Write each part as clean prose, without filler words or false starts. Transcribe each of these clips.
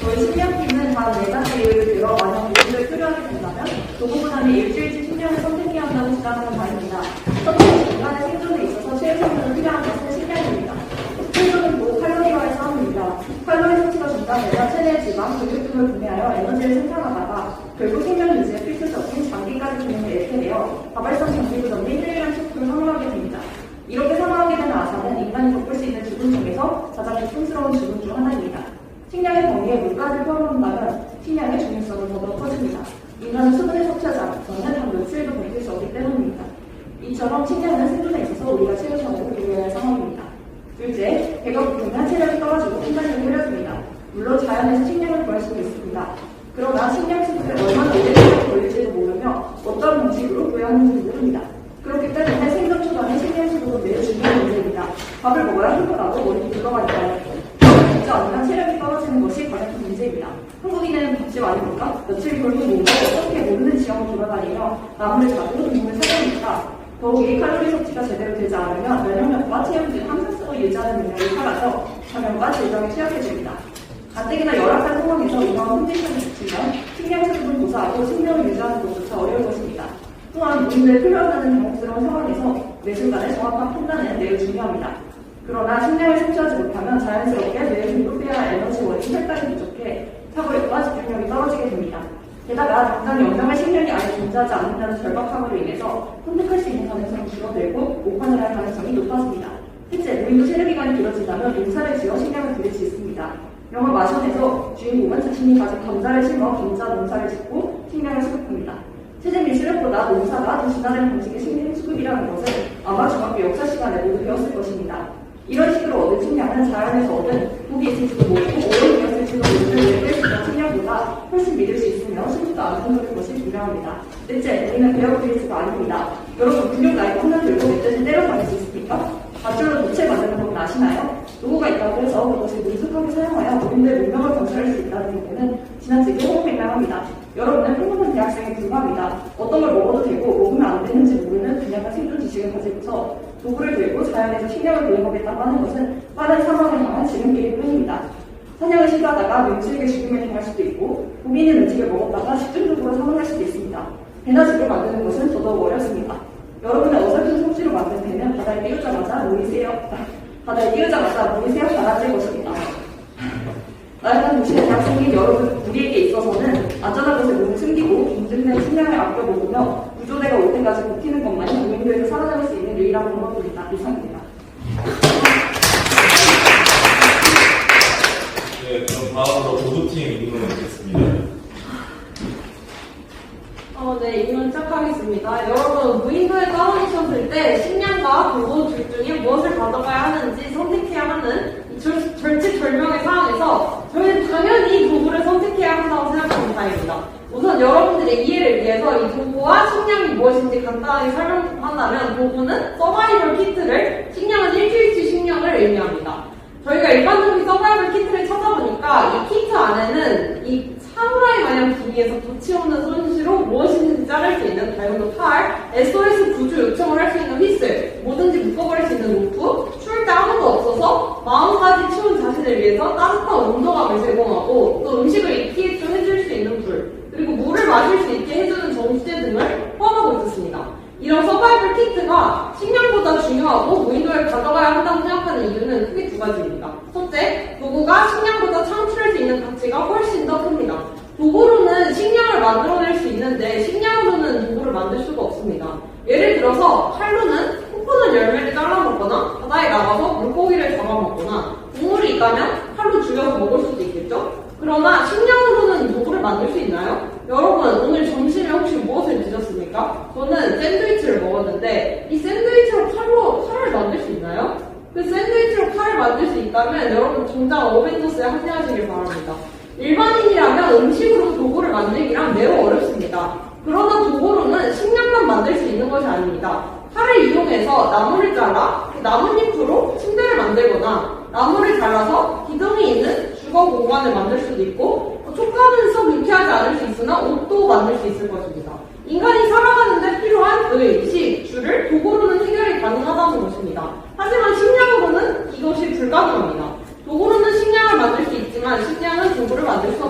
저희 식량팀은 단 4가지 예를 들어 만약 도구를 필요하게 된다면 도구보다는 일주일치 식량을 선택해야 한다고 주장하는 바입니다. 첫째, 인간의 생존에 있어서 최우선으로 필요한 것은 식량입니다. 생존은 또 칼로리와의 싸움입니다. 칼로리 섭취가 중단되면 체내의 지방, 근육 등을 분해하여 에너지를 생산하다가 결국 생명 유지에 필수적인 장기까지 기능을 잃게 되어 다발성 장기부전 및 혈관 축으로 사망하게 됩니다. 이렇게 사망하게 되는 아사는 인간이 겪을 수 있는 죽음 중에서 가장 고통스러운 죽음 중 하나입니다. 식량의 범위에 물까지 포함한다면 식량의 중요성은 더더욱 커집니다. 인간은 수분을 섭취하지 않고서는 한 며칠도 버틸 수 없기 때문입니다. 이처럼 식량은 생존에 있어서 우리가 최우선으로 고려해야 할 상황입니다. 둘째, 배가 고프면 체력이 떨어지고 생산력이 흐려집니다. 물론 자연에서 식량을 구할 수도 있습니다. 그러나 식량 수급에 얼마나 오래 걸릴지도 모르며 어떤 방식으로 구해야 하는지도 모릅니다. 그렇기 때문에 생존 초반에 식량 수급은 매우 중요한 문제입니다. 밥을 먹어야 힘들어도 머리도 붉어가니까요. 진짜 아니면 체력이 떨어지는 것이 가장 큰 문제입니다. 한국인은 밥집 아닙니까? 며칠 걸고 몸을 어떻게 모르는 지역을 돌아다니며 나무를 잡고 동물을 찾아냅니다. 더욱이 칼로리 섭취가 제대로 되지 않으면 면역력과 체형 등 항상성을 유지하는 능력이 사라져 감염과 질병에 취약해집니다. 가뜩이나 열악한 상황에서 이러한 컨디션을 지키면 식량 수급을 고사하고 생명을 유지하는 것조차 어려울 것입니다. 또한 무인도에 필요하다는 당혹스러운 상황에서 매 순간의 정확한 판단은 매우 중요합니다. 그러나 식량을 섭취하지 못하면 자연스럽게 매일 공급해야 할 에너지 원인 혈당이 부족해 사고력과 집중력이 떨어지게 됩니다. 게다가 당장 영양의 식량이 아예 존재하지 않는다는 절박함으로 인해서 선택할 수 있는 가능성이 줄어들고 오판을 할 가능성이 높아집니다. 셋째, 무인도 체류기간이 길어진다면 농사를 지어 식량을 드릴 수 있습니다. 영화 마션에서 주인공은 자신이 가진 감자를 심어 감자 농사를 짓고 식량을 수급합니다. 세제 및 시력보다 농사가 더 진화된 방식의 식량 수급이라는 것을 아마 중학교 역사 시간에 모두 배웠을 것입니다. 이런 식으로 얻은 식량은 자연에서 얻은 독이 있을지도 모르고 오염이었을지도 모르는 뺄 수 있는 식량보다 훨씬 믿을 수 있으며 수급도 안정적인 것이 중요합니다. 넷째, 우리는 베어그릴스가 아닙니다. 여러분, 근육 나이가 하나 들고 멧돼지 때려잡을 수 있습니까? 밧줄로 도체 만드는 법은 아시나요? 도구가 있다고 해서 그것을 능숙하게 사용하여 무인도의 문명을 건설할 수 있다는 얘기는 지나치게 호흡맹랑합니다. 여러분은 평범한 대학생에 불과합니다. 어떤 걸 먹어도 되고 먹으면 안 되는지 모르는 그냥한 생존 지식을 가지고서 도구를 들고 자연에서 식량을 구해먹겠다고 하는 것은 빠른 사망을 향한 지름길일 뿐입니다. 사냥을 시도하다가 명치에게 죽음을 당할 수도 있고 고기 있는 음식을 먹었다가 집중적으로 사망할 수도 있습니다. 배나 집을 만드는 것은 더더욱 어렵습니다. 여러분의 어설픈 솜씨로 만든 배는 바다에 띄우자마자 모이세요. 가라앉을 것입니다. 나약한 도시의 대학생인 여러분, 우리에게 있어서는 안전한 곳에 몸을 숨기고 인증된 식량을 아껴 먹으며 구조대가 올 때까지 버티는 것만이 무인도에서 살아남을 수 있는 유일한 방법입니다. 이상입니다. 네, 그럼 다음으로 보도팀 인물 듣겠습니다. 네, 인물 시작하겠습니다. 여러분, 무인도에 떨어지셨을 때 식량과 도구 둘 중에 무엇을 가져가야 하는지 선택해야 하는 절체절명의 상황에서 저희는 당연히 도구를 선택해야 한다고 생각하는 바입니다. 우선 여러분들의 이해를 위해서 이 도구와 식량이 무엇인지 간단하게 설명한다면 도구는 서바이벌 키트를, 식량은 일주일치 식량을 의미합니다. 저희가 일반적인 서바이벌 키트를 찾아보니까 이 키트 안에는 이 사무라이 마냥 부위에서 붙이오는 손실로 무엇이든지 자를 수 있는 다이어도 칼, SOS 구조 요청을 할 수 있는 휘슬, 뭐든지 묶어버릴 수 있는 로프, 추울 때 아무도 없어서 마음까지 추운 자신을 위해서 따뜻한 온도감을 제공하고 또 음식을 익히게 좀 해줄 수 있는 불, 그리고 물을 마실 수 있게 해주는 정수제 등을 포함하고 있었습니다. 이런 서바이벌 키트가 식량보다 중요하고 무인도에 가져가야 한다고 생각하는 이유는 크게 두 가지입니다. 첫째, 도구가 식량보다 창출할 수 있는 가치가 훨씬 더 큽니다. 도구로는 식량을 만들어낼 수 있는데 식량으로는 도구를 만들 수가 없습니다. 예를 들어서 칼로는 코코넛 열매를 잘라먹거나 바다에 나가서 물고기를 잡아먹거나 국물이 있다면 칼로 죽여서 먹을 수도 있겠죠? 그러나 식량으로는 도구를 만들 수 있나요? 여러분, 오늘 점심에 혹시 무엇을 드셨습니까? 저는 샌드위치를 먹었는데 이 샌드위치로 칼을 만들 수 있나요? 그 샌드위치로 칼을 만들 수 있다면 여러분 당장 어벤져스에 합류하시길 바랍니다. 일반인이라면 음식으로 도구를 만들기란 매우 어렵습니다. 그러나 도구로는 식량만 만들 수 있는 것이 아닙니다. 칼을 이용해서 나무를 잘라 나뭇잎으로 침대를 만들거나 나무를 잘라서 기둥이 있는 주거 공간을 만들 수도 있고 촉감은 썩 유쾌하지 않을 수 있으나 옷도 만들 수 있을 것입니다. 인간이 살아가는데 필요한 의식, 주를 도구로는 해결이 가능하다는 것입니다. 하지만 식량으로는 이것이 불가능합니다. 도구로는 식량을 만들 수 있지만 식량은 도구를 만들 수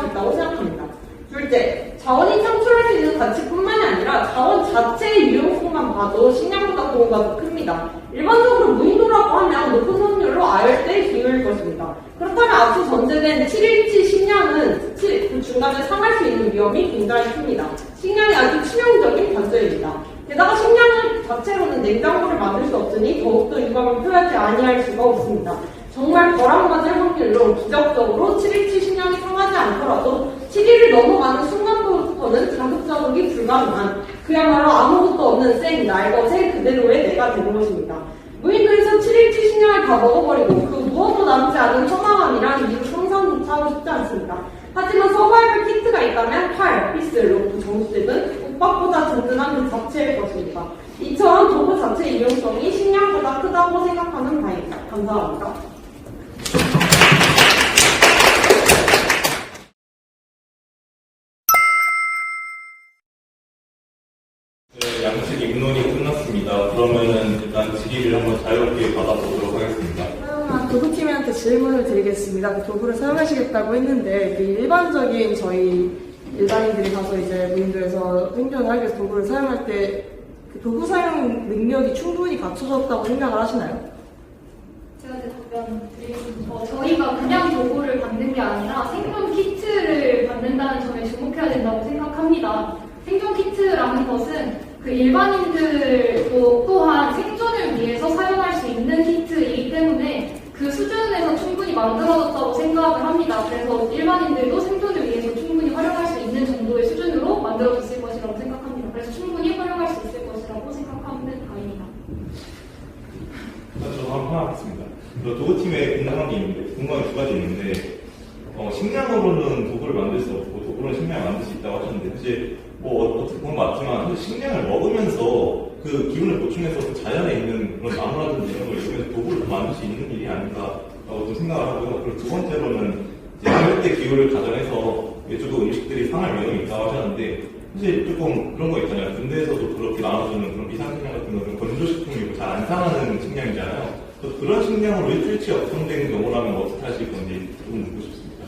수 있다고 생각합니다. 둘째, 자원이 창출할 수 있는 가치뿐만이 아니라 자원 자체의 유용성만 봐도 식량보다 보호가 더 큽니다. 일반적으로 무인도라고 하면 높은 확률로 아열대에 기울일 것입니다. 그렇다면 앞서 전제된 7일치 식량은 그 중간에 상할 수 있는 위험이 굉장히 큽니다. 식량이 아주 치명적인 단점입니다. 게다가 식량 자체로는 냉장고를 만들 수 없으니 더욱더 유감을 표하지 아니할 수가 없습니다. 정말 벼락맞을 확률로 기적적으로 7일치 식량이 상하지 않더라도 7일을 넘어가는 순간부터는 자급자족이 불가능한 그야말로 아무것도 없는 생 날것의 그대로의 내가 되는 것입니다. 무인도에서 7일치 식량을 다 먹어버리고 그 무엇도 남지 않은 허망함이란 이루 상상조차 하고 싶지 않습니다. 하지만 서바이벌 키트가 있다면 칼, 피슬, 로프, 정수제 등 옷박보다 든든한 그 자체일 것입니다. 이처럼 도구 자체의 이용성이 식량보다 크다고 생각하는 바입니다. 감사합니다. 네, 양측 입론이 끝났습니다. 그러면은 일단 질의를 한번 자유롭게 받아보도록 하겠습니다. 도구팀한테 질문을 드리겠습니다. 그 도구를 사용하시겠다고 했는데 그 일반적인 저희 일반인들이 가서 이제 무인도에서 생존을 하기 위해서 도구를 사용할 때 그 도구 사용 능력이 충분히 갖춰졌다고 생각을 하시나요? 제가 이제 답변 드리겠습니다. 저희가 그냥 도구를 받는 게 아니라 생존 키트를 받는다는 점에 주목해야 된다고 생각합니다. 생존 키트라는 것은 그 일반인들도 또한 생존을 위해서 사용할 수 있는 키트이기 때문에 그 수준에서 충분히 만들어졌다고 생각을 합니다. 그래서 일반인들도 생존을 위해서 충분히 활용할 수 있는 정도의 수준으로 만들어졌을 것이라고 생각합니다. 그래서 충분히 활용할 수 있을 것이라고 생각하는 바입니다. 저도 한번 하겠습니다. 도구팀에 궁금한 게 있는데, 궁금한 두 가지 있는데, 식량으로는 도구를 만들 수 없고, 도구로는 식량을 만들 수 있다고 하셨는데, 사실, 어떻게 보면 맞지만, 식량을 먹으면서 그 기운을 보충해서 그 자연에 있는 그런 나무라든지 이런 걸 이용해서 도구를 만들 수 있는 일이 아닌가라고 좀 생각을 하고요. 그리고 두 번째로는, 이제 아열대 기후를 가정해서 이쪽도 음식들이 상할 위험이 있다고 하셨는데, 사실 조금 그런 거 있잖아요. 군대에서도 그렇게 나눠주는 그런 비상식량 같은 거는 건조식품이고 잘 안 상하는 식량이잖아요. 그런 식량으로 일주일치 역성된 경우라면 어떻게 하실 건지 조금 묻고 싶습니다.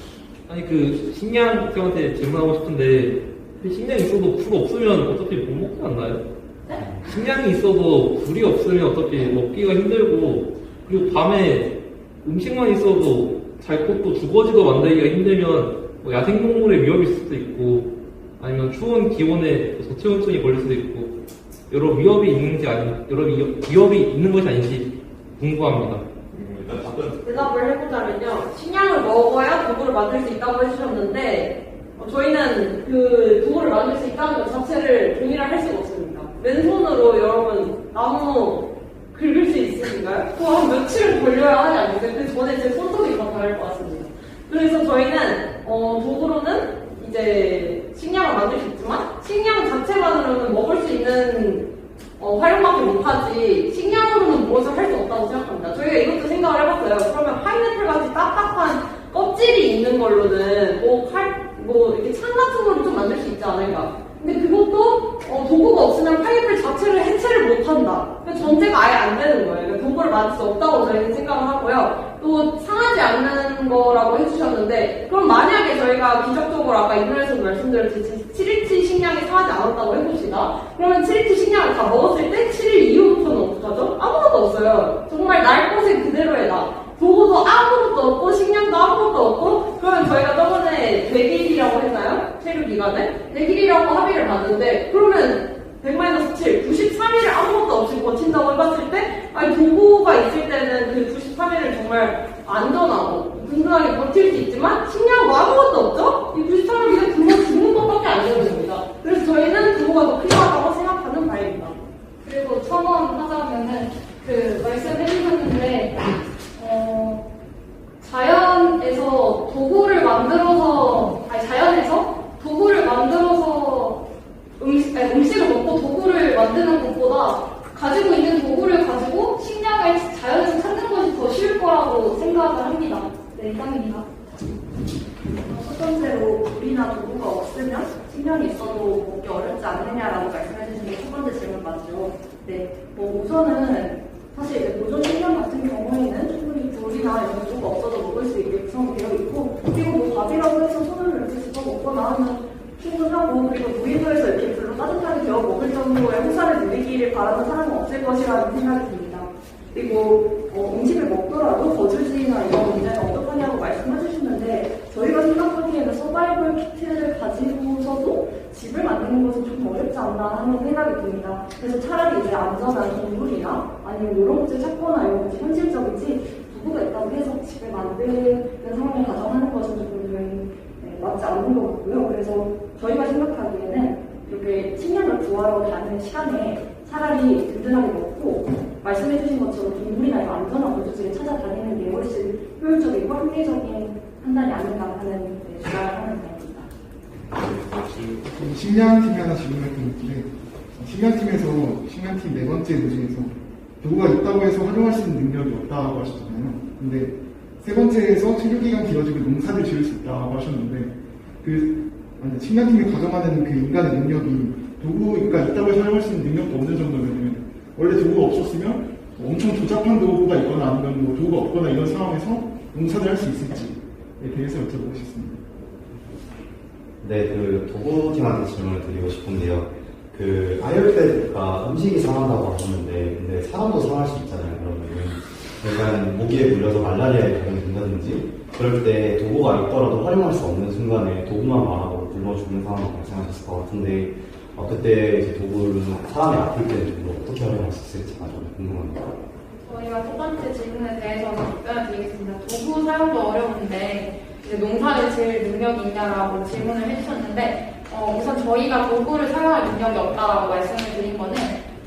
아니 그 식량 형한테 질문하고 싶은데 식량이 있어도 불 없으면 어차피 못 먹지 않나요? 네? 식량이 있어도 불이 없으면 어차피 먹기가 힘들고 그리고 밤에 음식만 있어도 잘 컸고 주거지도 만들기가 힘들면 뭐 야생동물의 위협이 있을 수도 있고 아니면 추운 기온에 저체온증이 걸릴 수도 있고 여러 위협이 있는지 아니면 여러 위협이 있는 것이 아닌지 궁금합니다. 일단 답변. 대답을 해보자면요. 식량을 먹어야 도구를 만들 수 있다고 해주셨는데 저희는 그 도구를 만들 수 있다는 것 자체를 동일할 수가 없습니다. 맨손으로 여러분 나무 긁을 수 있으신가요? 그거 한 며칠 걸려야 하지 않겠어요? 그 전에 제 손톱이 더 다를 것 같습니다. 그래서 저희는 도구로는 이제 식량을 만들 수 있지만 식량 자체만으로는 먹을 수 있는 활용밖에 못하지 식량으로는 무엇을 할 수 없다고 생각합니다. 저희가 이것도 생각을 해봤어요. 그러면 파인애플 같이 딱딱한 껍질이 있는 걸로는 이렇게 창 같은 거를 좀 만들 수 있지 않을까. 근데 그것도 도구가 없으면 파인애플 자체를 해체를 못한다. 그러니까 전제가 아예 안 되는 거예요. 그러니까 도구를 만들 수 없다고 저희는 생각을 하고요. 또 상하지 않는 거라고 해주셨는데 그럼 만약에 저희가 기적적으로 아까 인터넷에서 말씀드렸듯이 7일치 식량이 상하지 않았다고 해봅시다. 그러면 7일치 식량을 다 먹었을 때 7일 이후부터는 어떡하죠? 아무것도 없어요. 정말 날 곳에 그대로의 나. 도구도 아무것도 없고 식량도 아무것도 없고 그러면 저희가 저번에 100일이라고 했나요? 체류 기간을? 100일이라고 합의를 봤는데 그러면 100-7, 93일을 아무것도 없이 버틴다고 해봤을 때 아니 도구가 있을 때는 그 93일을 정말 안전하고 든든하게 버틸 수 있지만 식량도 아무것도 없죠? 이 93일 그냥 굶어 죽는 것밖에 안 되는 겁니다. 그래서 저희는 도구가 더 필요하다고 생각하는 바입니다. 그리고 첨언하자면은 그 말씀해주셨는데 자연에서 도구를 만들어서 음식을 먹고 도구를 만드는 것보다 가지고 있는 도구를 가지고 식량을 자연에서 찾는 것이 더 쉬울 거라고 생각을 합니다. 네, 이상입니다. 첫 번째로 물이나 도구가 없으면 식량이 있어도 먹기 어렵지 않느냐라고 말씀해주신 게 첫 번째 질문 맞죠? 네, 우선은 사실 이제 보존 식량 같은 경우에는 충분히 물이나 이런 도구가 없어도 먹을 수 있게 구성되어 있고 그리고 밥이라고 해서 손을 이렇게 어느 정도의 호사를 누리기를 바라는 사람은 없을 것이라는 생각이 듭니다. 그리고 음식을 먹더라도 거주지나 이런 문제는 어떡하냐고 말씀해 주시는데 저희가 생각하기에는 서바이벌 키트를 가지고서도 집을 만드는 것은 좀 어렵지 않나 하는 생각이 듭니다. 그래서 차라리 이제 안전한 동굴이나 아니면 이런 곳을 찾거나 이런 것이 현실적이지 도구가 있다고 해서 집을 만드는 상황을 가정하는 것은 조금 맞지 않는 것 같고요. 그래서 저희가 생각하기에는 이렇게 식량을 구하러 가는 시간에 차라리 든든하게 먹고 말씀해주신 것처럼 동물이나 이런 안전한 거주지를 찾아다니는 게 훨씬 효율적이고 합리적인 판단이 아닌가 하는 주장을 하는 바입니다. 식량팀이 하나 질문을 드릴게요. 식량팀 네 번째 문제에서 도구가 있다고 해서 활용할 수 있는 능력이 없다고 하셨잖아요. 근데 세 번째에서 체류기간 길어지고 농사를 지을 수 있다고 하셨는데 식량팀이 가정하는 그 인간의 능력이 도구가 있다고 해서 활용할 수 있는 능력도 어느 정도냐면 원래 도구가 없었으면 엄청 조잡한 도구가 있거나 아니면 뭐 도구가 없거나 이런 상황에서 농사를 할 수 있을지에 대해서 여쭤보고 싶습니다. 네, 도구팀한테 질문을 드리고 싶은데요. 아이언패드가 음식이 상한다고 하셨는데, 근데 사람도 상할 수 있잖아요, 그러면은. 약간 모기에 물려서 말라리아에 감염된다든지, 그럴 때 도구가 있더라도 활용할 수 없는 순간에 도구만 말하고 굶어 죽는 상황이 발생하셨을 것 같은데, 그때 이제 도구를 사람이 아플 때는 어떻게 활용할 수 있을지가 좀 궁금합니다. 저희가 첫 번째 질문에 대해서 답변을 드리겠습니다. 도구 사용도 어려운데 이제 농사를 지을 능력이 있냐라고 질문을 해주셨는데 우선 저희가 도구를 사용할 능력이 없다라고 말씀을 드린 거는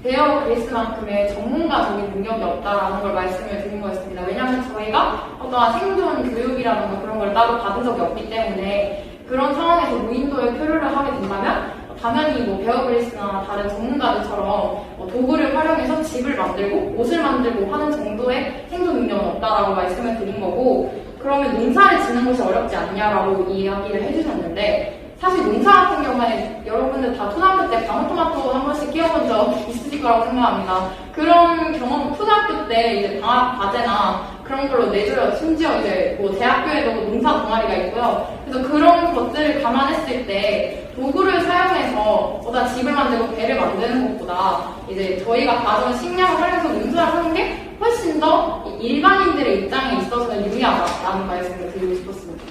베어 그리스만큼의 전문가적인 능력이 없다라는 걸 말씀을 드린 거였습니다. 왜냐하면 저희가 어떠한 생존 교육이라든가 그런 걸 따로 받은 적이 없기 때문에 그런 상황에서 무인도에 표류를 하게 된다면 당연히 베어 그리스나 다른 전문가들처럼 도구를 활용해서 집을 만들고 옷을 만들고 하는 정도의 생존 능력은 없다라고 말씀을 드린 거고 그러면 농사를 짓는 것이 어렵지 않냐라고 이야기를 해주셨는데 사실 농사 같은 경우에 여러분들 다 초등학교 때 방울토마토 한 번씩 키워본 적 있으실 거라고 생각합니다. 그런 경험 초등학교 때 이제 방학 과제나 그런 걸로 내줘요. 심지어 이제 대학교에도 농사 동아리가 있고요. 그래서 그런 것들을 감안했을 때 도구를 사용해서 보다 집을 만들고 배를 만드는 것보다 이제 저희가 가져온 식량을 활용해서 농사를 하는 게 훨씬 더 일반인들의 입장에 있어서는 유리하다라는 말씀을 드리고 싶었습니다.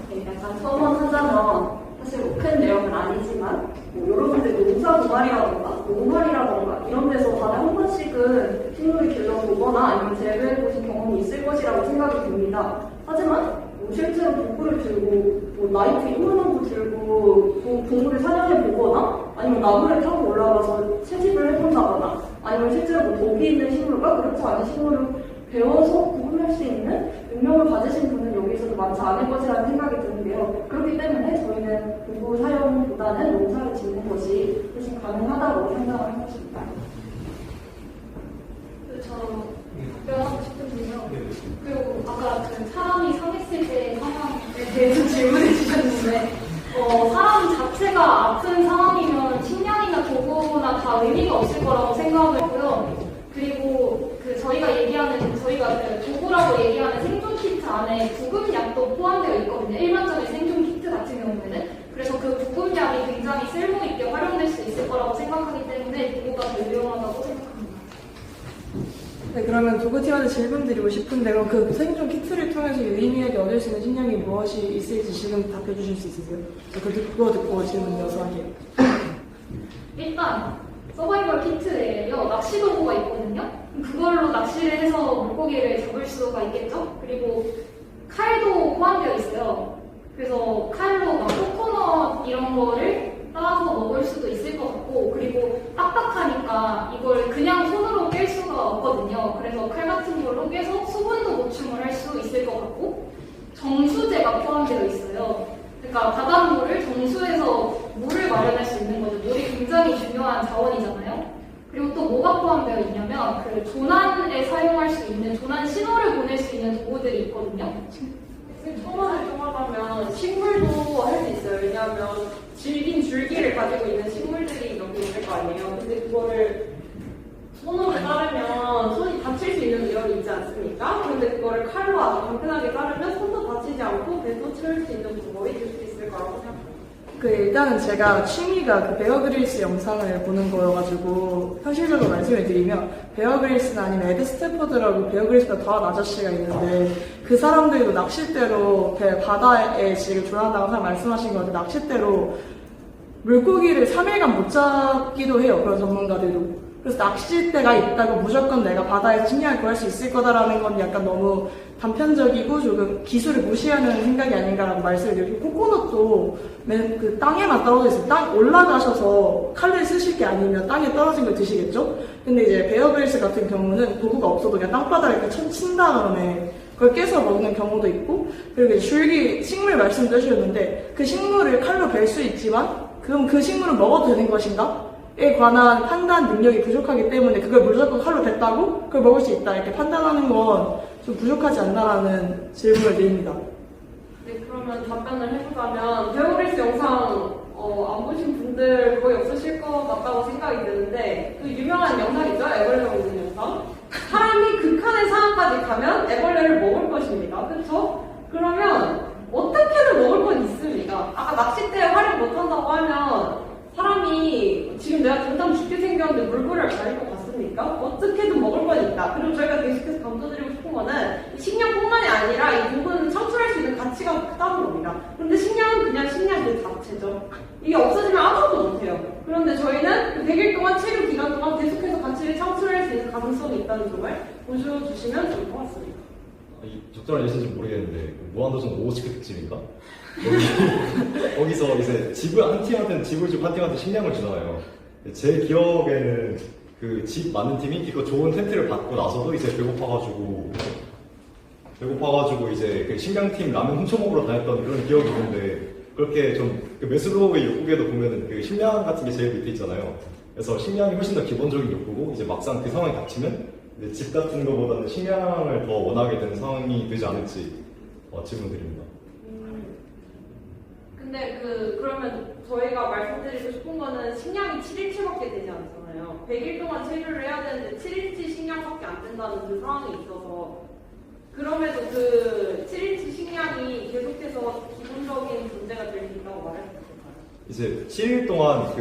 네, 약간 서원하자면 사실 큰 내용은 아니지만 여러분들 농사 동아리라던가 농활이라던가 이런 데서 다들 한 번씩은 식물을 길러보거나 아니면 재배해보신 경험이 있을 것이라고 생각이 듭니다. 하지만 실제로 도구를 들고 나이프 인문원도 들고 동물을 사냥해보거나 아니면 나무를 타고 올라가서 채집을 해본다거나 아니면 실제로 독이 있는 식물과 그렇지 않은 식물을 배워서 구분할 수 있는 능력을 가지신 분은 여기서도 많지 않을 것이라는 생각이 드는데요. 그렇기 때문에 저희는 도구 사용보다는 농사를 짓는 것이 훨씬 가능하다고 생각을 하고 있습니다. 저 답변하고 싶은데요. 그리고 아까 사람이 상했을 때 상황에 대해서 질문해 주셨는데 사람 자체가 아픈 상황이면 식량이나 도구나 다 의미가 없을 거라고 생각을 하고요. 그리고 저희가 도구라고 얘기하는 생존 키트 안에 구급약도 포함되어 있거든요. 일반적인 생존 키트 같은 경우에는. 그래서 그 구급약이 굉장히 쓸모있게 활용될 수 있을 거라고 생각하기 때문에 도구가 더 유용하다고 생각합니다. 네, 그러면 도구팀한테 질문 드리고 싶은데 그럼 그 생존 키트를 통해서 유의미하게 얻을 수 있는 식량이 무엇이 있을지 지금 답해 주실 수 있으세요? 그거 듣고 질문 이어서 할게요. 일단 서바이벌 키트에요. 낚시 도구가 있거든요. 그걸로 낚시를 해서 물고기를 잡을 수가 있겠죠. 그리고 칼도 포함되어 있어요. 그래서 칼로 코코넛 이런 거를 따서 먹을 수도 있을 것 같고 그리고 딱딱하니까 이걸 그냥 손으로 깰 수가 없거든요. 그래서 칼 같은 걸로 깨서 수분도 보충을 할 수 있을 것 같고 정수제가 포함되어 있어요. 그러니까 바닷물을 정수해서 물을 마련할 수 있는 거죠. 물이 굉장히 중요한 자원이잖아요. 그리고 또 뭐가 포함되어 있냐면 조난에 사용할 수 있는 조난 신호를 보낼 수 있는 도구들이 있거든요. 초반을 좀 하자면 식물도 할 수 있어요. 왜냐하면 질긴 줄기를 가지고 있는 식물들이 여기 있을 거 아니에요. 근데 그거를 손으로 자르면 손이 다칠 수 있는 위험이 있지 않습니까? 그런데 그거를 칼로 아주 간편하게 자르면 손도 다치지 않고 배도 채울 수 있는 방법이 될 수 있을 거라고 생각합니다. 일단은 제가 취미가 그 베어 그릴스 영상을 보는 거여가지고 현실적으로 말씀을 드리면 베어 그릴스나 아니면 에드 스태퍼드라고 베어 그릴스가 더한 아저씨가 있는데 그 사람들도 낚싯대로 바다의 질을 조련한다고 말씀하신 것 같은데 낚싯대로 물고기를 3일간 못 잡기도 해요. 그런 전문가들도. 그래서 낚싯대가 있다고 무조건 내가 바다에서 식량을 구할 수 있을 거다라는 건 약간 너무 단편적이고 조금 기술을 무시하는 생각이 아닌가라고 말씀을 드리고 코코넛도 그 땅에만 떨어져 있어요. 땅 올라가셔서 칼을 쓰실 게 아니면 땅에 떨어진 걸 드시겠죠? 근데 이제 베어 그릴스 같은 경우는 도구가 없어도 그냥 땅바닥에 이렇게 친 다음에 그걸 깨서 먹는 경우도 있고 그리고 이제 줄기 식물 말씀드렸는데 그 식물을 칼로 벨 수 있지만 그럼 그 식물은 먹어도 되는 것인가? 에 관한 판단 능력이 부족하기 때문에 그걸 무조건 칼로 뱉다고 그걸 먹을 수 있다 이렇게 판단하는 건 좀 부족하지 않나라는 질문을 드립니다. 네, 그러면 답변을 해보자면 베어 그릴스 영상 안 보신 분들 거의 없으실 것 같다고 생각이 드는데 그 유명한 영상이죠. 애벌레 먹는 영상. 사람이 극한의 상황까지 가면 애벌레를 먹을 것입니다. 그렇죠? 그러면 어떻게든 먹을 건 있습니다. 아까 낚싯대에 활용 못한다고 하면 사람이 지금 내가 당장 죽게 생겼는데 물고기를 가릴 것 같습니까? 어떻게든 먹을 건 있다. 그리고 저희가 계속해서 강조드리고 싶은 거는 식량뿐만이 아니라 이 부분은 창출할 수 있는 가치가 크다는 겁니다. 그런데 식량은 그냥 식량 그 자체죠. 이게 없어지면 아무것도 못해요. 그런데 저희는 그 100일 동안 체류 기간 동안 계속해서 가치를 창출할 수 있는 가능성이 있다는 점을 보여주시면 좋을 것 같습니다. 적절한 예시인지 모르겠는데 무한도전 오호치크 특집인가? 거기서 이제 집을 한 팀한테는 집을 주고 한 팀한테 식량을 주잖아요. 제 기억에는 그 집 많은 팀이 기껏 좋은 텐트를 받고 나서도 이제 배고파가지고 이제 그 식량팀 라면 훔쳐먹으러 다녔던 그런 기억이 있는데 그렇게 좀그 매슬로우의 욕구에도 보면은 그 식량 같은 게 제일 밑에 있잖아요. 그래서 식량이 훨씬 더 기본적인 욕구고 이제 막상 그 상황이 닥치면 이제 집 같은 거보다는 식량을 더 원하게 되는 상황이 되지 않을지 질문 드립니다. 근데 그러면 저희가 말씀드리고 싶은 거는 식량이 7일치밖에 되지 않잖아요. 100일 동안 체류를 해야 되는데 7일치 식량밖에 안 된다는 그 상황이 있어서 그럼에도 그 7일치 식량이 계속해서 기본적인 문제가 될 수 있다고 말할 수 있을까요? 이제 7일 동안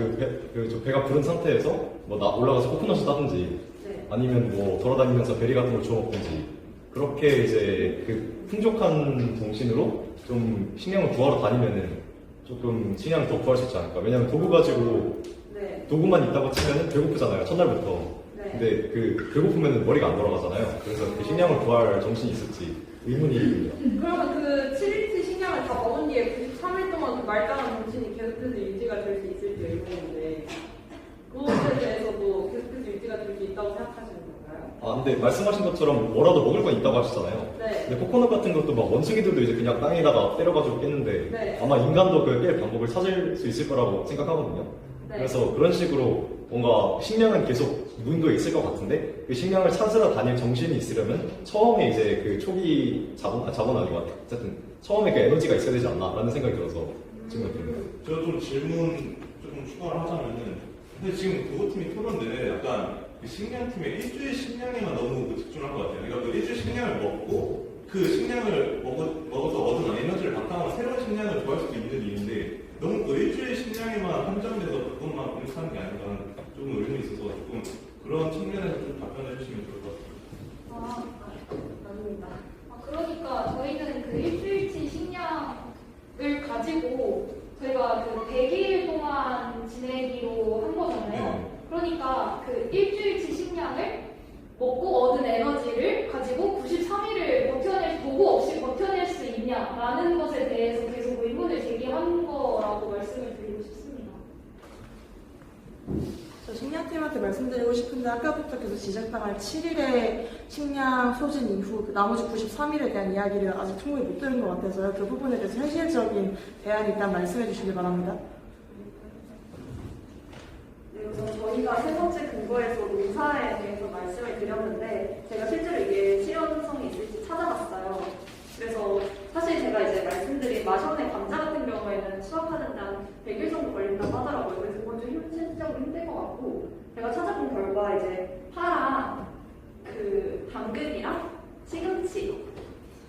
배가 부른 상태에서 뭐 올라가서 코코넛을 따든지 네. 아니면 뭐 돌아다니면서 베리 같은 걸 주워 먹든지 그렇게 이제 그 풍족한 정신으로 좀 식량을 구하러 다니면은 조금 식량을 더 구할 수 있지 않을까. 왜냐면 도구 가지고 네. 도구만 있다고 치면은 배고프잖아요. 첫날부터. 네. 근데 그 배고프면은 머리가 안 돌아가잖아요. 그래서 그 식량을 구할 정신이 있을지 의문이 듭니다. 그러면 그 7일치 식량을 다 먹은 뒤에 93일 동안 그 말짱한 정신이 계속해서 유지가 될 수 있을지 의문인데 그것에 대해서도 계속해서 유지가 될 수 있다고 생각하시는 건가요? 근데 말씀하신 것처럼 뭐라도 먹을 건 있다고 하시잖아요. 네. 근데 코코넛 같은 것도 막 원숭이들도 이제 그냥 땅에다가 때려가지고 깼는데 네. 아마 인간도 그 깰 방법을 찾을 수 있을 거라고 생각하거든요. 네. 그래서 그런 식으로 뭔가 식량은 계속 무인도에 있을 것 같은데 그 식량을 찾으러 다닐 정신이 있으려면 처음에 이제 그 초기 자본 아니고 어쨌든 처음에 그 에너지가 있어야 되지 않나라는 생각이 들어서 질문드립니다. 제가 좀 질문 조금 추가를 하자면은 근데 지금 도구팀이 토론데 약간 그 식량팀의 일주일 식량에만 너무 집중할 것 같아요. 그러니까 그 일주일 식량을 먹고 그 식량을 먹어서 얻은 에너지를 바탕으로 새로운 식량을 구할 수도 있는 일인데 너무 그 일주일 식량에만 한정돼서 그것만 공식하는 게 아닌가 조금 의문이 있어서 조금 그런 측면에서 좀 답변해 주시면 좋을 것 같습니다. 아닙니다. 그러니까 저희는 그 일주일치 식량을 가지고 저희가 그 100일 동안 지내기로 한 거잖아요. 네. 그러니까 그 일주일치 식량을 먹고 얻은 에너지를 가지고 93일을 도구 없이 버텨낼 수 있냐라는 것에 대해서 계속 의문을 제기한 거라고 말씀을 드리고 싶습니다. 저 식량팀한테 말씀드리고 싶은데 아까부터 계속 지적당할 7일의 식량 소진 이후 그 나머지 93일에 대한 이야기를 아직 충분히 못 들은 것 같아서요. 그 부분에 대해서 현실적인 대안이 있다면 말씀해 주시기 바랍니다. 네, 우선 저희가 세 번째 근거에서 농사에 대해서 말씀을 드렸는데 제가 실제로 이게 실현성이 있을지 찾아봤어요. 그래서 사실 제가 이제 말씀드린 마션의 감자 같은 경우에는 수확하는 데 한 100일 정도 걸린다고 하더라고요. 그래서 그건 좀 현실적으로 힘들 것 같고 제가 찾아본 결과 이제 파랑 그 당근이랑 시금치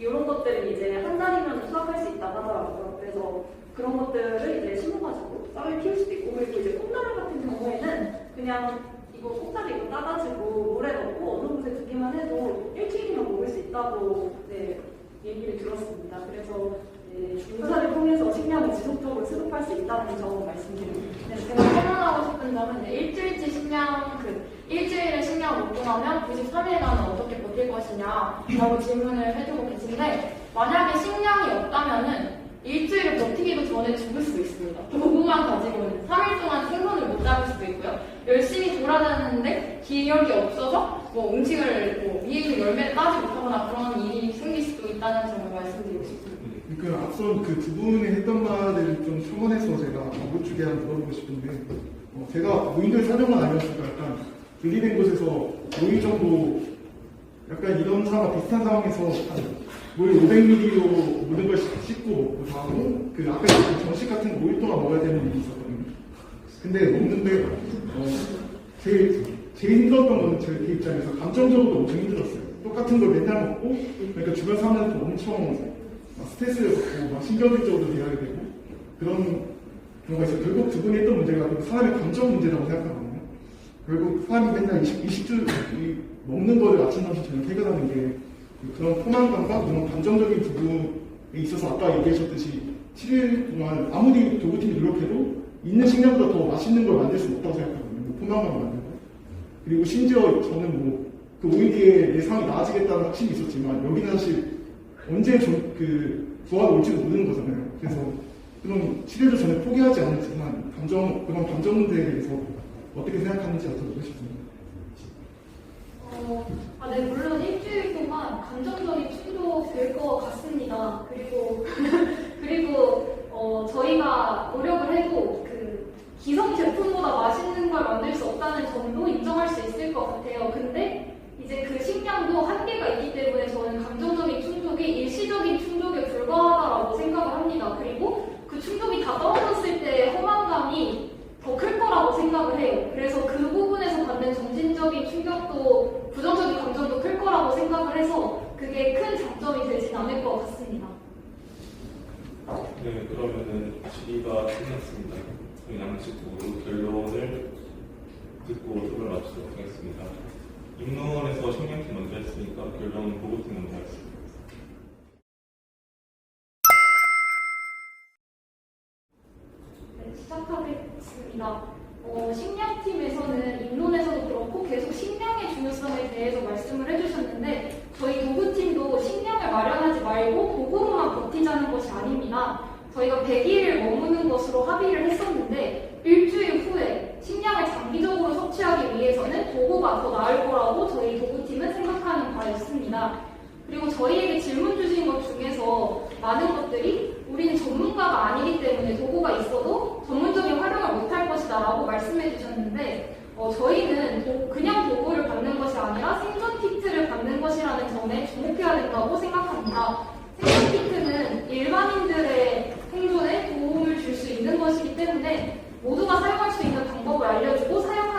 이런 것들을 이제 한 달이면 수확할 수 있다고 하더라고요. 그래서 그런 것들을 이제 심어가지고 쌀을 키울 수도 있고, 그리고 이제 콩나물 같은 경우에는 그냥 이거 콩나물 이거 따가지고 물에 넣고 어느 곳에 두기만 해도 일주일이면 먹을 수 있다고 얘기를 들었습니다. 그래서 농사를 통해서 식량을 지속적으로 수급할 수 있다는 점 말씀드립니다. 네, 제가 설명하고 싶은 점은 일주일치 식량, 일주일에 식량을 먹고 나면 93일간은 어떻게 버틸 것이냐라고 질문을 해주고 계신데, 만약에 식량이 없다면은 일주일을 버티기도 전에 죽을 수도 있습니다. 도구만 가지고는 3일 동안 생선을 못 잡을 수도 있고요. 열심히 돌아다니는데 기력이 없어서 뭐 음식을 위에 있는 열매를 따지 못하거나 그런 일이 생길 수도 있다는 점을 말씀드리고 싶습니다. 그 앞선 그 두 분이 했던 말을 좀 첨언해서 제가 못주게 한번 물어보고 싶은데, 제가 무인도에 사정은 아니었으니까 약간 분리된 곳에서 5일 정도 약간 이런 상황과 비슷한 상황에서 물 500ml로 모든 걸 씻고 먹고 하고, 그 아까 그 정식 같은 거 5일 동안 먹어야 되는 일이 있었거든요. 근데 먹는데 제일 힘들었던 거는 제 입장에서 감정적으로 엄청 힘들었어요. 똑같은 걸 맨날 먹고, 그러니까 주변 사람들한테 엄청 스트레스를 받고 막 신경질적으로 대하게 되고 그런 경우가 있어요. 결국 두 분이 했던 문제가 사람의 감정 문제라고 생각하거든요. 결국 사람이 맨날 20주 먹는 거를 아침, 점심, 저녁 해결하는 게 그런 포만감과 그런 감정적인 부분에 있어서 아까 얘기하셨듯이 7일 동안 아무리 도구팀이 노력해도 있는 식량보다 더 맛있는 걸 만들 수는 없다고 생각하거든요. 포만감을 만들고. 그리고 심지어 저는 그 5일 뒤에 내 상황이 나아지겠다는 확신이 있었지만, 여기는 사실 언제 부활 올지도 모르는 거잖아요. 그래서 그런 7일도 전에 포기하지 않았지만 그런 감정 문제에 대해서 어떻게 생각하는지 여쭤보고 싶습니다. 네, 물론 일주일 동안 감정적인 충돌 될 것 같습니다. 그리고 저희가 노력을 해도 기성 제품보다 맛있는 걸 만들 수 없다는 점도 인정할 수 있을 것 같아요. 근데 이제 그 식량도 한계가 있기 때문에 저는 감정적인 충족이 일시적인 충족에 불과하다라고 생각을 합니다. 그리고 그 충족이 다 떨어졌을 때 허망감이 더 클 거라고 생각을 해요. 그래서 그 부분에서 받는 정신적인 충격도, 부정적인 감정도 클 거라고 생각을 해서 그게 큰 장점이 되진 않을 것 같습니다. 네, 그러면은 질의가 끝났습니다. 저희 양측으로 결론을 듣고 답을 마치도록 하겠습니다. 입론에서 식량팀 먼저 했으니까 결론은 보고팀 먼저 하겠습니다. 네, 시작하겠습니다. 식량팀에서는 입론에서도 그렇고 계속 식량의 중요성에 대해서 말씀을 해주셨는데, 저희 도구팀도 식량을 마련하지 말고 도구로만 버티자는 것이 아닙니다. 저희가 100일을 머무는 것으로 합의를 했었는데, 일주일 후에 식량을 장기적으로 섭취하기 위해서는 도구가 더 나을 거라고 저희 도구팀은 생각하는 바였습니다. 그리고 저희에게 질문 주신 것 중에서 많은 것들이 우리는 전문가가 아니기 때문에 도구가 있어도 전문적인 활용을 못할 것이다 라고 말씀해 주셨는데, 저희는 그냥 도구를 받는 것이 아니라 생존 키트를 받는 것이라는 점에 주목해야 된다고 생각합니다. 생존 키트는 일반인들의 생존에 도움을 줄 수 있는 것이기 때문에 모두가 사용할 수 있는 방법을 알려주고 사용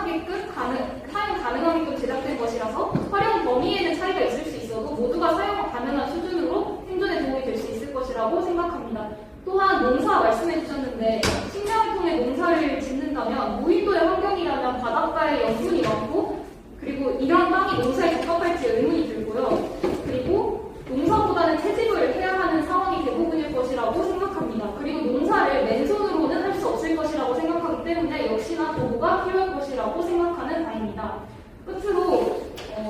가능하게끔 제작된 것이라서 활용 범위에는 차이가 있을 수 있어도 모두가 사용 가능한 수준으로 생존에 도움이 될 수 있을 것이라고 생각합니다. 또한 농사 말씀해 주셨는데, 식량을 통해 농사를 짓는다면 무인도의 환경이라면 바닷가에 염분이 많고, 그리고 이런 땅이 농사에 적합할지 의문이 들고요. 그리고 농사보다는 채집을 해야 하는 상황이 대부분일 것이라고 생각합니다. 그리고 농사를 맨손으로는 할 수 없을 것이라고 생각하기 때문에 역시나 도구가 필요할 것이라고 생각하는 바입니다. 끝으로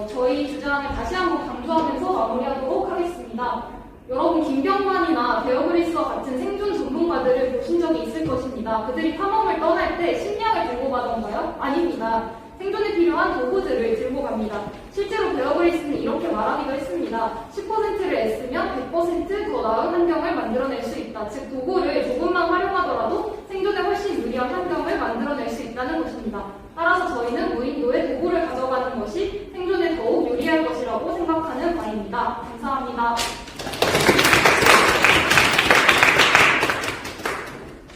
저희 주장을 다시 한번 강조하면서 마무리하도록 하겠습니다. 여러분, 김병만이나 베어그릴스와 같은 생존 전문가들을 보신 적이 있을 것입니다. 그들이 탐험을 떠날 때 식량을 들고 가던가요? 아닙니다. 생존에 필요한 도구들을 들고 갑니다. 실제로 베어그릴스는 이렇게 말하기도 했습니다. 10%를 애쓰면 100% 더 나은 환경을 만들어낼 수 있다. 즉, 도구를 조금만 활용하더라도 생존에 훨씬 유리한 환경을 만들어낼 수 있다는 것입니다. 따라서 저희는 무인도에 도구를 가져가는 것이 생존에 더욱 유리할 것이라고 생각하는 바입니다. 감사합니다.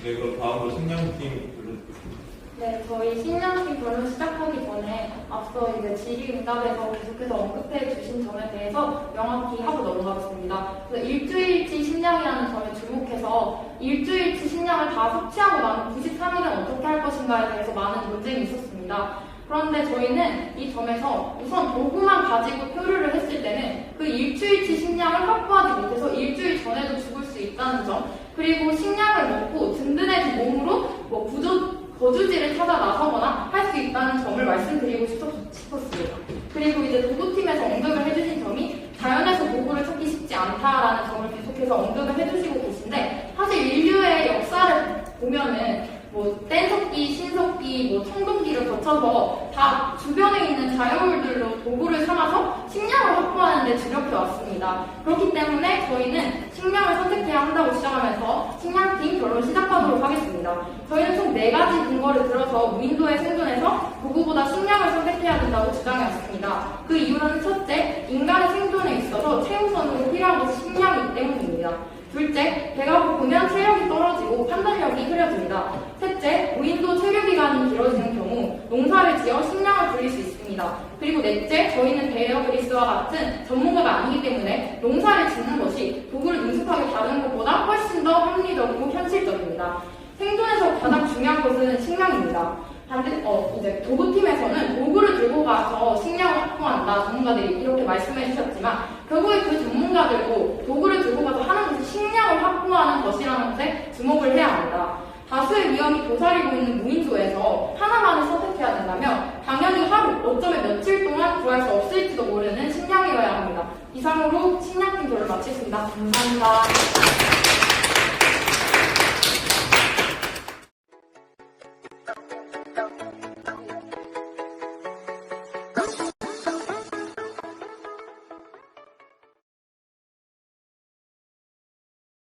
네, 그럼 다음으로 식량팀 불러주겠습니다. 네, 저희 신년팀 결론 시작하기 전에 앞서 이제 질의응답에서 계속해서 언급해 주신 점에 대해서 명확히 하고 넘어가겠습니다. 그래서 일주일치 식량이라는 점에 주목해서 일주일치 식량을 다 섭취하고 나면 93일은 어떻게 할 것인가에 대해서 많은 논쟁이 있었습니다. 그런데 저희는 이 점에서 우선 도구만 가지고 표류를 했을 때는 그 일주일치 식량을 확보하지 못해서 일주일 전에도 죽을 수 있다는 점, 그리고 식량을 먹고 든든해진 몸으로 거주지를 찾아 나서거나 할 수 있다는 점을 말씀드리고 싶었습니다. 그리고 이제 도구팀에서 언급을 해주신 점이 자연에서 도구를 찾기 쉽지 않다라는 점을 계속해서 언급을 해주시고 계신데, 사실 인류의 역사를 보면은 뗀석기, 신석기, 청동기를 거쳐서 다 주변에 있는 자연물들로 도구를 삼아서 식량을 확보하는 데 주력해 왔습니다. 그렇기 때문에 저희는 식량을 선택해야 한다고 시작하면서 식량팀 결론 시작하도록 하겠습니다. 저희는 총 4가지 근거를 들어서 무인도의 생존에서 도구보다 식량을 선택해야 된다고 주장해 왔습니다. 그 이유는 첫째, 인간의 생존에 있어서 최우선으로 필요한 것이 식량이기 때문입니다. 둘째, 배가 고프면 체력이 떨어지고 판단력이 흐려집니다. 셋째, 무인도 체류기간이 길어지는 경우 농사를 지어 식량을 불릴 수 있습니다. 그리고 넷째, 저희는 베어 그리스와 같은 전문가가 아니기 때문에 농사를 짓는 것이 도구를 능숙하게 다루는 것보다 훨씬 더 합리적이고 현실적입니다. 생존에서 가장 중요한 것은 식량입니다. 이제 도구팀에서는 도구를 들고 가서 식량을 확보한다, 전문가들이 이렇게 말씀해 주셨지만, 결국에 그 전문가들도 도구를 들고 가서 하는 것이 식량을 확보하는 것이라는 것에 주목을 해야 합니다. 다수의 위험이 도사리고 있는 무인도에서 하나만을 선택해야 된다면 당연히 하루, 어쩌면 며칠 동안 구할 수 없을지도 모르는 식량이어야 합니다. 이상으로 식량팀 결론 마치겠습니다. 감사합니다.